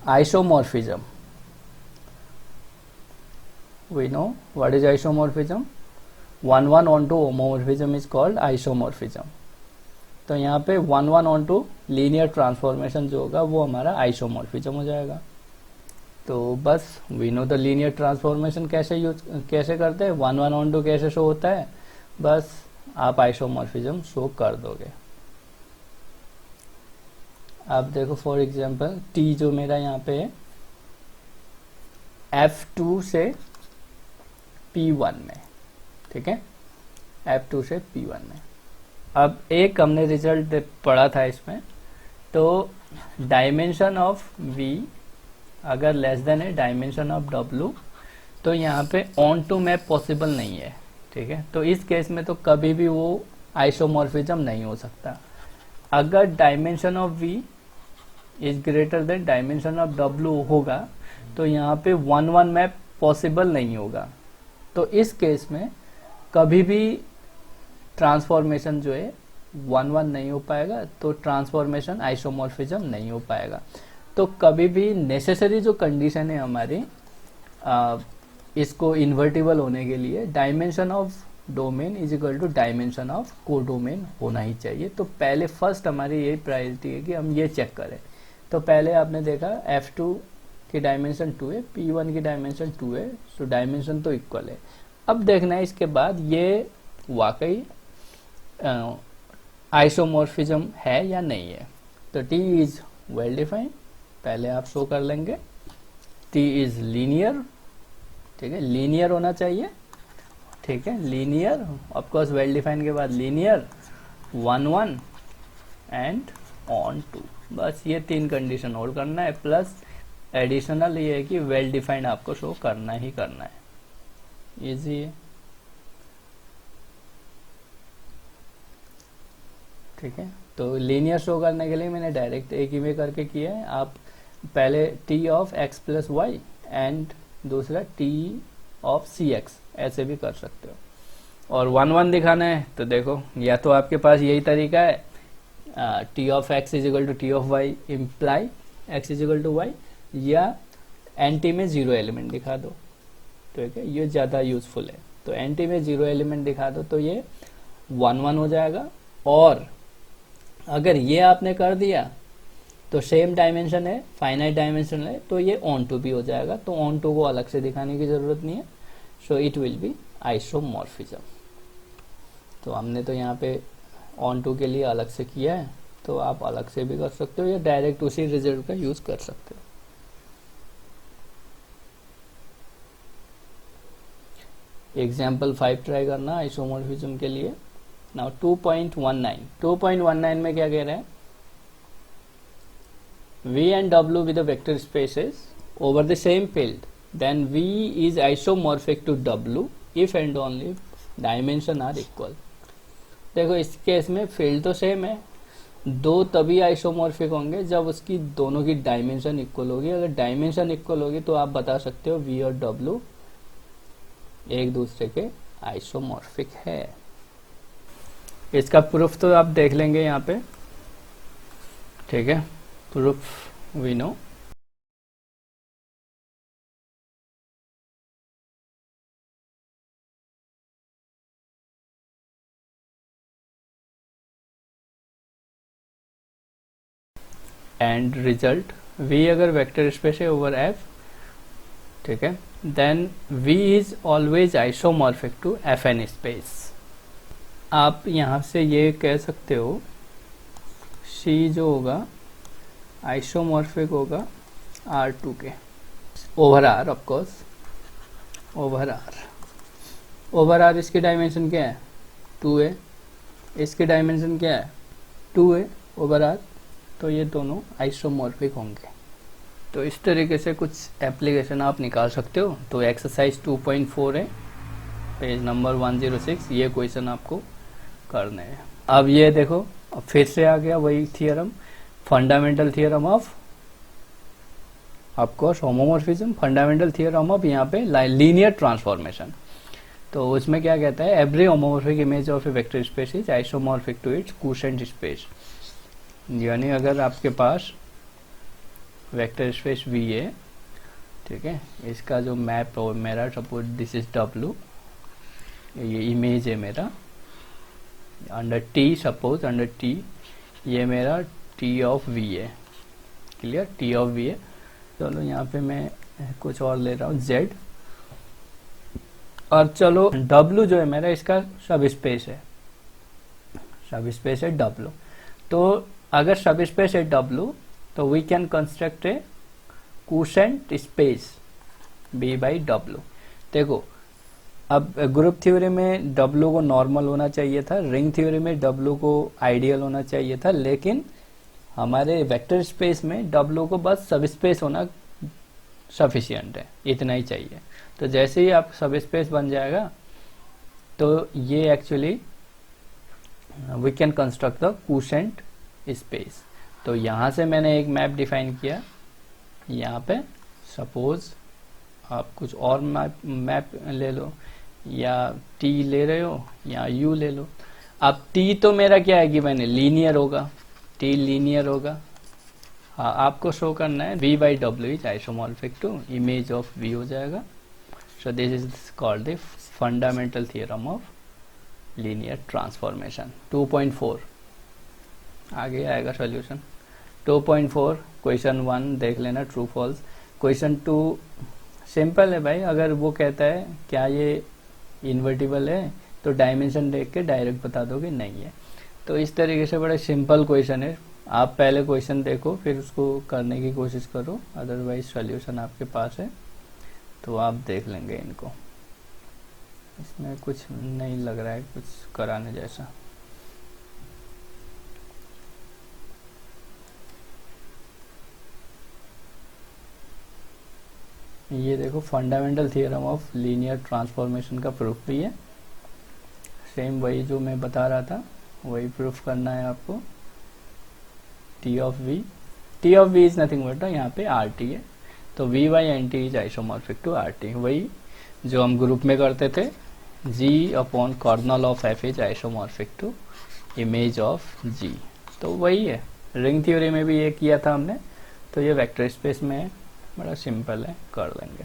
Isomorphism. We know what is isomorphism. 1 onto homomorphism is called isomorphism. तो यहाँ पे 1 onto linear transformation जो होगा वो हमारा आइसोमॉर्फिज्म हो जाएगा. तो बस we know the linear transformation कैसे करते हैं, 1 onto कैसे शो होता है, बस आप आइसोमॉर्फिज्म शो कर दोगे. आप देखो फॉर एग्जांपल टी जो मेरा यहाँ पे है F2 से P1 में, ठीक है, F2 से P1 में. अब एक हमने रिजल्ट पढ़ा था इसमें, तो डायमेंशन ऑफ V अगर लेस देन है डायमेंशन ऑफ W, तो यहाँ पे ऑन टू मैप पॉसिबल नहीं है, ठीक है. तो इस केस में तो कभी भी वो आइसोमॉर्फिज्म नहीं हो सकता. अगर dimension of V is greater than dimension of W होगा तो यहाँ पे 1 मैप पॉसिबल नहीं होगा. तो इस केस में कभी भी ट्रांसफॉर्मेशन जो है 1 नहीं हो पाएगा, तो ट्रांसफॉर्मेशन आइसोमॉर्फिज्म नहीं हो पाएगा. तो कभी भी नेसेसरी जो कंडीशन है हमारी इसको इन्वर्टिबल होने के लिए dimension of domain is equal to dimension of codomain होना ही चाहिए. तो पहले फर्स्ट हमारी यही प्रायोरिटी है कि हम ये चेक करें. तो पहले आपने देखा F2 की डायमेंशन 2 है, P1 की डायमेंशन 2 है, तो डायमेंशन तो इक्वल है. अब देखना है इसके बाद ये वाकई आइसोमॉर्फिज्म है या नहीं है. तो T इज वेल डिफाइंड, पहले आप शो कर लेंगे. T इज लीनियर, ठीक है, लीनियर होना चाहिए, ठीक है, लीनियर ऑफकोर्स वेल डिफाइंड के बाद लीनियर 1 एंड ऑन 2. बस ये 3 कंडीशन होल्ड करना है, प्लस एडिशनल ये है कि वेल डिफाइंड आपको शो करना ही करना है. इजी है, ठीक है. तो लीनियर शो करने के लिए मैंने डायरेक्ट एक ही में करके किया है. आप पहले T of x plus y and दूसरा T ऑफ CX ऐसे भी कर सकते हो. और 1 दिखाना है तो देखो, या तो आपके पास यही तरीका है, T of x is equal to T of y imply x is equal to y, या NT में 0 एलिमेंट दिखा दो, ठीक है, ये ज़्यादा यूजफुल है. तो NT में 0 एलिमेंट दिखा दो तो ये 1 हो जाएगा. और अगर ये आपने कर दिया तो सेम डायमेंशन है, फाइनाइट डायमेंशन है, तो ये ऑन टू भी हो जाएगा. तो ऑन टू को अलग से दिखाने की जरूरत नहीं है. So it will be isomorphism. तो हमने तो यहाँ पे ऑन टू के लिए अलग से किया है, तो आप अलग से भी कर सकते हो या डायरेक्ट उसी रिजल्ट का यूज कर सकते हो. एग्जाम्पल 5 ट्राई करना आइसोमॉर्फिज्म के लिए. नाउ 2.19 में क्या कह रहे हैं, V and W with the vector spaces over the same field, then V is isomorphic to W if and only dimension are equal. देखो इस केस में फील्ड तो सेम है, दो तभी आइसोमॉर्फिक होंगे जब उसकी दोनों की डायमेंशन इक्वल होगी. अगर डायमेंशन इक्वल होगी तो आप बता सकते हो V और W एक दूसरे के आइसोमॉर्फिक है. इसका प्रूफ तो आप देख लेंगे यहाँ पे, ठीक है. Proof we know, and result V अगर वेक्टर स्पेस है ओवर F, ठीक है, then V is always isomorphic to Fn space. आप यहाँ से ये कह सकते हो C जो होगा आइसोमॉर्फिक होगा R2 के over R, of course over R. Over R इसकी डायमेंशन क्या है, 2 है, इसकी डायमेंशन क्या है, 2 है ओवर R. तो ये दोनों आइसोमॉर्फिक होंगे. तो इस तरीके से कुछ एप्लीकेशन आप निकाल सकते हो. तो एक्सरसाइज 2.4 है, पेज नंबर 106, ये क्वेश्चन आपको करने हैं. अब ये देखो, अब फिर से आ गया वही theorem, fundamental theorem of course homomorphism, fundamental theorem of यहाँ पे लीनियर ट्रांसफॉर्मेशन. तो उसमें क्या कहता है, every homomorphic image of a vector space is isomorphic to its quotient space. यानी अगर आपके पास वेक्टर स्पेस वी है, ठीक है। इसका जो मैप हो मेरा, सपोज दिस इज डब्लू, ये इमेज है मेरा, under T, suppose under T ये मेरा टी ऑफ वी है, क्लियर, टी ऑफ वी है। चलो यहाँ पे मैं कुछ और ले रहा हूँ जेड, और चलो डब्लू जो है मेरा इसका सब स्पेस है, सब स्पेस है डब्लू। तो अगर सब स्पेस है डब्लू तो we can construct a quotient space B by W. देखो अब ग्रुप थ्योरी में डब्लू को नॉर्मल होना चाहिए था, रिंग थ्योरी में डब्लू को आइडियल होना चाहिए था, लेकिन हमारे वेक्टर स्पेस में डब्लू को बस सब स्पेस होना सफिशिएंट है, इतना ही चाहिए। तो जैसे ही आप सब स्पेस बन जाएगा तो ये actually we can construct the quotient space. तो यहाँ से मैंने एक मैप डिफाइन किया, यहाँ पे सपोज आप कुछ और मैप ले लो, या टी ले रहे हो या यू ले लो। अब टी तो मेरा क्या है कि मैंने लीनियर होगा, टी लीनियर होगा। हाँ, आपको शो करना है v by W is isomorphic to image of v हो जाएगा। So this is called the fundamental theorem of linear transformation. 2.4 आगे आएगा सॉल्यूशन। 2.4 क्वेश्चन 1 देख लेना, ट्रू फॉल्स। क्वेश्चन 2 सिंपल है भाई, अगर वो कहता है क्या ये इन्वर्टिबल है तो डायमेंशन देख के डायरेक्ट बता दोगे नहीं है। तो इस तरीके से बड़ा सिंपल क्वेश्चन है, आप पहले क्वेश्चन देखो फिर उसको करने की कोशिश करो, अदरवाइज सॉल्यूशन आपके पास है तो आप देख लेंगे इनको। इसमें कुछ नहीं लग रहा है कुछ कराने जैसा। ये देखो fundamental theorem of linear transformation का प्रूफ भी है, सेम वही जो मैं बता रहा था वही प्रूफ करना है आपको। T of V is nothing but यहाँ पे आर टी है, तो V by N T is isomorphic to R T, वही जो हम ग्रुप में करते थे। G upon kernel of F is isomorphic to image of G, तो वही है। रिंग थ्योरी में भी ये किया था हमने, तो ये वेक्टर स्पेस में है, बड़ा सिंपल है, कर लेंगे।